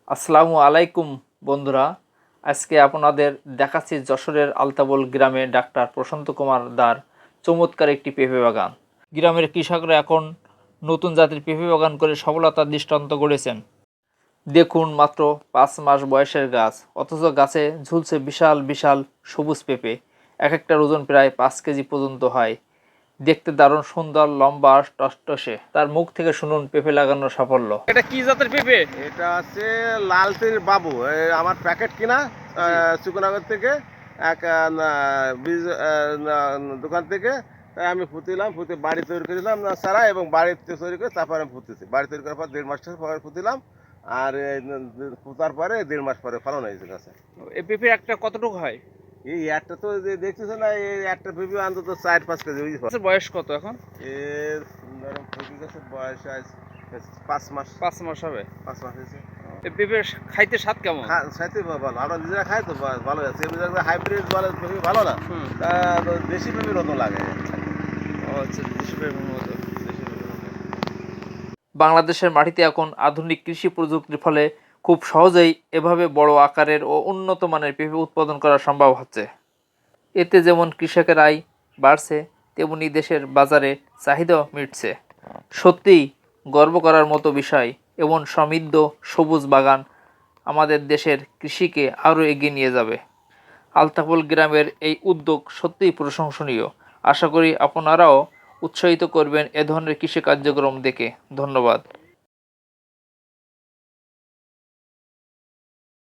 আসসালামু আলাইকুম বন্ধুরা, আজকে আপনাদের দেখাচ্ছি যশোরের আলতাবল গ্রামে ডাক্তার প্রশান্ত কুমার দার চমৎকার একটি পেঁপে বাগান। গ্রামের কৃষকরা এখন নতুন জাতের পেঁপে বাগান করে সফলতার দৃষ্টান্ত গড়েছেন। দেখুন, মাত্র 5 মাস বয়সের গাছ, অথচ গাছে ঝুলছে বিশাল বিশাল সবুজ পেঁপে। এক একটার ওজন প্রায় 5 কেজি পর্যন্ত হয়। দেখতে দারুণ সুন্দর, লম্বা আর টসটসে। তার মুখ থেকে শুনুন পেঁপে লাগানোর সাফল্য। এটা কি জাতের পেঁপে? এটা হচ্ছে লালতির বাবু। আমার প্যাকেট কিনা সুকুনগর থেকে এক বীজ দোকান থেকে। তাই আমি ফুটিলাম, ফুটে বাড়ি তৈরি করেছিলাম না সারা, এবং বাড়িতে তৈরি করে তারপরে আমি ফুটেছি। বাড়ি তৈরি করার পর 1.5 মাস পরে ফুটিলাম, আর ফুটার পরে 1.5 মাস পরে ফলন হয়েছে গাছে। এই পেঁপে একটা কতটুকু হয়? এই একটা তো দেখতেছে না, এই একটা পেঁপে অন্তত 4-5 কেজি। বয়স কত এখন? এর পেঁপে গাছের বয়স আজ 5 মাস। 5 মাস হবে। 5 মাস হয়েছে। এই পেঁপে খাইতে স্বাদ কেমন? খাইতে ভালো, আমরা নিজেরা খাই তো ভালো আছে। এমনি হাইব্রিড বলে পেঁপে ভালো না, তা দেশি পেঁপের মতো লাগে। ও আচ্ছা, দেশি পেঁপের মতো। বাংলাদেশের মাটিতে এখন আধুনিক কৃষি প্রযুক্তির ফলে খুব সহজেই এভাবে বড় আকারের ও উন্নত মানের পেঁপে উৎপাদন করা সম্ভব হচ্ছে। এতে যেমন কৃষকের আয় বাড়ছে, তেমনি দেশের বাজারে চাহিদাও মিটছে। সত্যিই গর্ব করার মতো বিষয়। এমন সমৃদ্ধ সবুজ বাগান আমাদের দেশের কৃষিকে আরও এগিয়ে নিয়ে যাবে। আলতাপল গ্রামের এই উদ্যোগ সত্যিই প্রশংসনীয়। আশা করি আপনারাও উৎসাহিত করবেন এ ধরনের কৃষি কার্যক্রম দেখে। ধন্যবাদ।